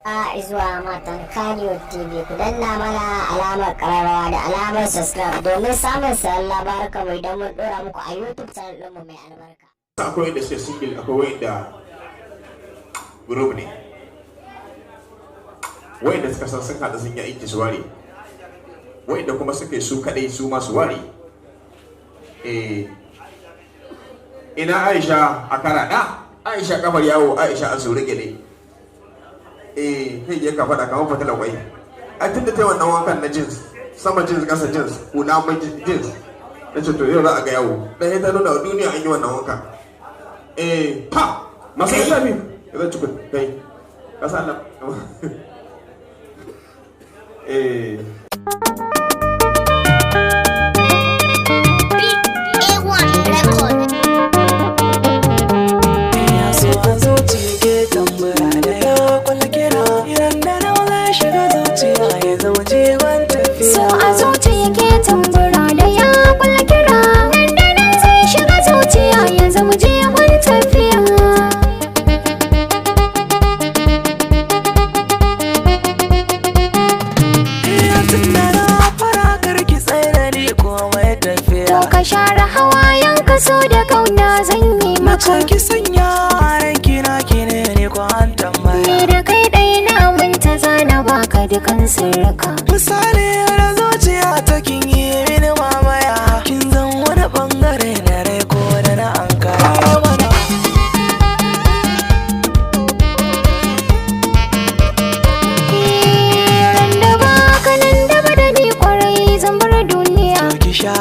Zuwa matan Kannywood TV ku danna mana alamar kararrawa da alamar subscribe domin samun sayan labaruka mai don mun dora muku a YouTube channel ɗinmu mai albarka. Akwai wanda suke single, akwai wanda group ne, wanda suka san sun haɗa sun yi aiki su ware, wanda kuma suke su kaɗai su masu ware. Ina Aisha a karaɗa, Aisha kafar yawo, Aisha an su rike ne. Kai ya ka faɗa kamar fatalar kwai. A tun da ta yi wannan wankan na jeans, sama jeans, ƙasa jeans, hula mai jeans. Na ce to yau za a ga yawo. Ɗaya ta nuna wa duniya an yi wannan wanka. Pa! Masu yi sami? Ya zan cikin kai. Ƙasa nan. Ka share hawayen kaso da kauna zan yi maka. Ki sanya ranki na ki ne ko an tambaya. Ni da kai ɗaya na manta zana baka dukan sirrika. Misali da zuciya ta kin yi mini mamaya. Kin zan wani bangare na rai ko da na ankara. Ran da baka nan da badani kwarai zan bar duniya. Ki sha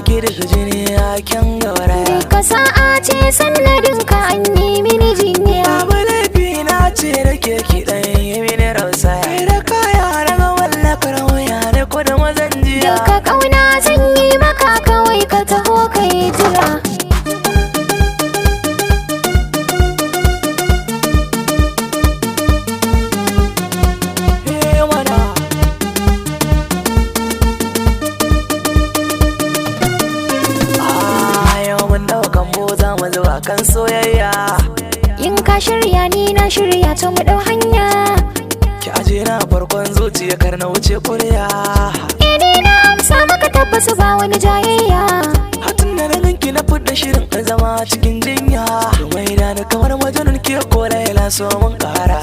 girka jini a kyan gauraya. Ka sa'a ce sannadin ka an yi mini jiniya. Babu laifi na ce da ke kiɗan yi mini rausaya. Kai da kaya daga wallakar waya da kudin mazan jiya. Duka kauna zan yi maka kawai ka taho ka yi jira. Kan soyayya in ka shirya ni na shirya to mu dau hanya. Ki aje na farkon zuciya kar na wuce kuriya. Ni na amsa maka tabbas ba wani jayayya. Hatin da nan ki na fudda shirin in zama cikin jinya. Mai da ni kamar majanun ki ko laila so mun kara.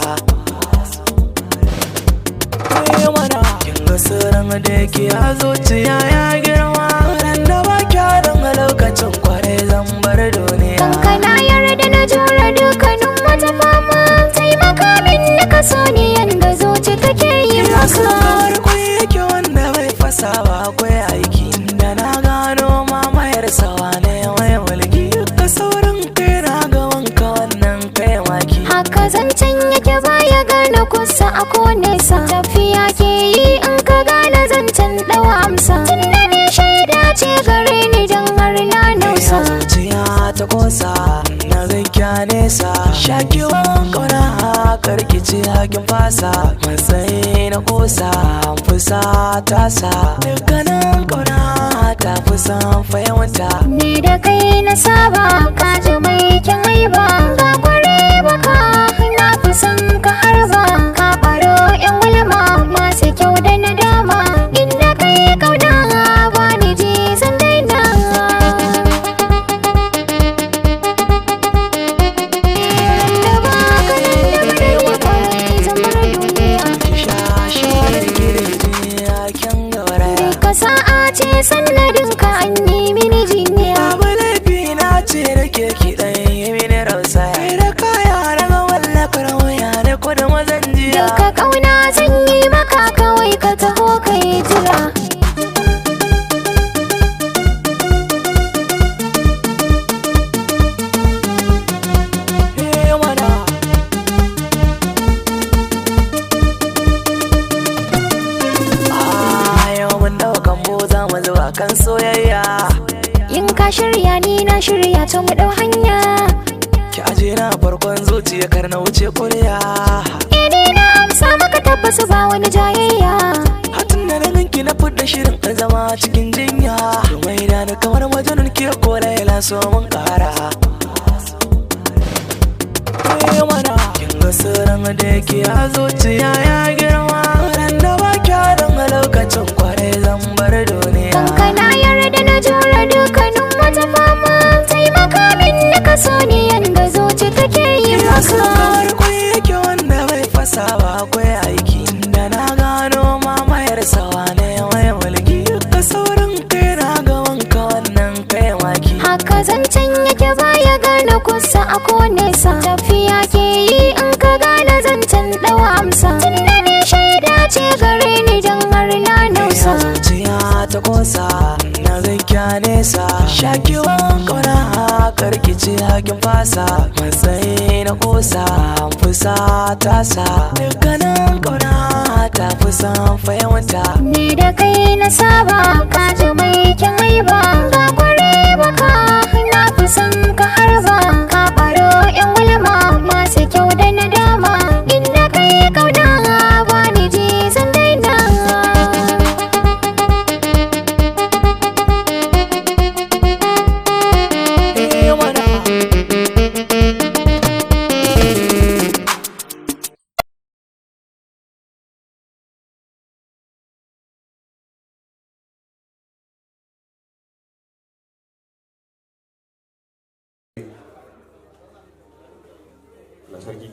Mana kin ga sirrin da yake a zuciya ya girma. Ran da ba kyaran a lokacin kwarai zan bar duniya. Kana yarda na jura dukkanin wata fama. Taimaka min da ka so ni yanda zuci take yi maka. Akwai yake wanda bai fasa ba akwai aiki. Da na gano mamayar sawa ne mai mulki. Ka saurin kai na ga wanka wannan kai maki. Haka zancen yake baya gane kusa a ko nesa. Tafiya ke yi in ka gane zancen dawa amsa. Tunda ne shaida ce gare ni dan har na nausa. Zuciya ta kosa na zankiya nesa. Shakiwan kauna karkici hakin fasa. Matsayi na kosa fusa tasa. Dukkanin kauna ta fusan fahimta. Ni da kai na saba ka ji mai kyan haiba. Ga kware baka na fusan ka harba. Ka baro yan walma masu kyau da nadama. Inda kai kauna ba ni ji zan daina. Da baka nan da bari kwarai zan bar duniya. Ki sha da girgi a kyan gauraya. Ka sa'a ce sannadin ka an yi mini jiniya. Babu laifi na ce da ke kiɗan yi mini rausaya. Kai da kaya daga wallakar waya da kudin mazan jiya. Duka kauna zan yi maka kawai ka taho ka yi jira. Mana yau mun daukan boza mu zuba kan soyayya. In ka shirya ni na shirya to mu dau hanya. Ki aje na farkon zuciya kar na wuce kuriya. Ni na amsa maka tabbas ba wani jayayya. Hatin da nan ki na fudda shirin in zama cikin jinya. Mai da ni kamar majanun ki ko laila so mun kara. Mana kin ga sirrin da yake a zuciya ya girma ran da ba kyarin a lokacin kwarai zan bar duniya. Kanka na yarda na jure dukkanin wata fama, taimaka min da ka so ni yanda zuci take yi maka. Farkon yake wanda bai fasa ba akwai aiki da na gano mamayar sawa ne mai mulki. Duka saurin kai na ga wanka wannan kai maki. Haka zancen yake baya gane kusa a ko nesa, tafiya ke yi in ka gane zancen ɗau amsa. Tunda ni shaida ce gare ni don har na nausa. Zuciya ta kosa na ganka nesa, shakiwan kauna karkice hakin fasa. Matsayi na kosa fusa tasa, dukkanin kauna ta fusan fahimta. Ni da kai na saba ka ji mai kyan haiba, ga kware baka na fi son ka harba. Ka baro yan gulma masu kyau da nadama, inda kai kauna ba ni ji zan daina. na sarki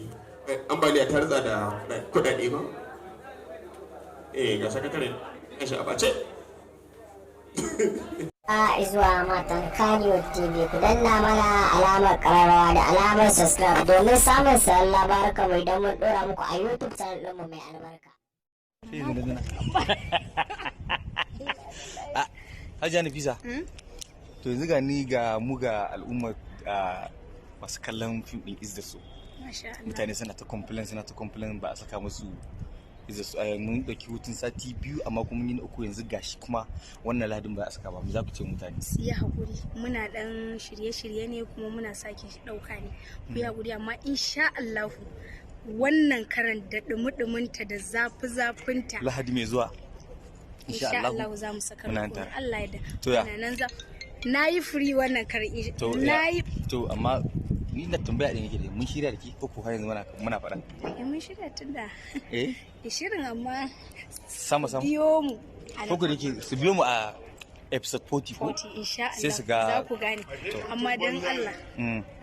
ambaliya ta ritsa da kudade ba ga sakatare ya sha bace a zuwa matan Kaniwood TV ku danna mana alamar kararrawa da alamar subscribe domin samun sayan labaruka mai don mun dora muku a YouTube channel ɗinmu mai albarka. Hajiya Nafisa, to yanzu ga ni ga mu ga al'ummar masu kallon fim ɗin Is da So. Mutane suna ta complain ba a saka musu Is da So. Mun ɗauki hutun sati 2 amma kuma mun yi na 3 yanzu gashi kuma wannan Lahadin ba a saka ba. Me za ku ce mutane? Su yi haƙuri, muna ɗan shirye-shirye ne kuma muna sake ɗauka ne. Ku yi haƙuri amma insha Allahu wannan karan da ɗumi-ɗuminta da zafi-zafinta. Lahadi mai zuwa. Insha Allah za mu saka muku. Allah ya da. To ya. Na yi free wannan karan. To amma ni na tambaya da nake da mun shirya da ke ko har yanzu muna faɗa. Mun shirya tun da. Shirin amma. Sama. Biyo mu. Ko da ke su biyo mu a episode 40 ko? 40 insha Allah. Sai su ga. Za ku gane. Amma dan Allah.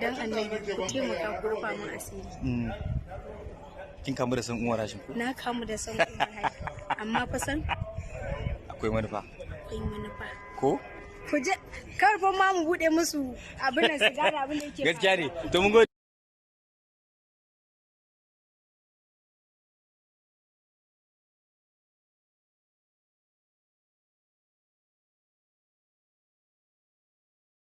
Dan Annabi ku taimaka ku rufa mu asiri. Kin kamu da san uwar rashin ko? Na kamu da san uwar rashin. Amma fa san akwai manufa. Ko? Ku je karfin ma mu bude musu abin da su gane abin da yake gaskiya ne to mun gode.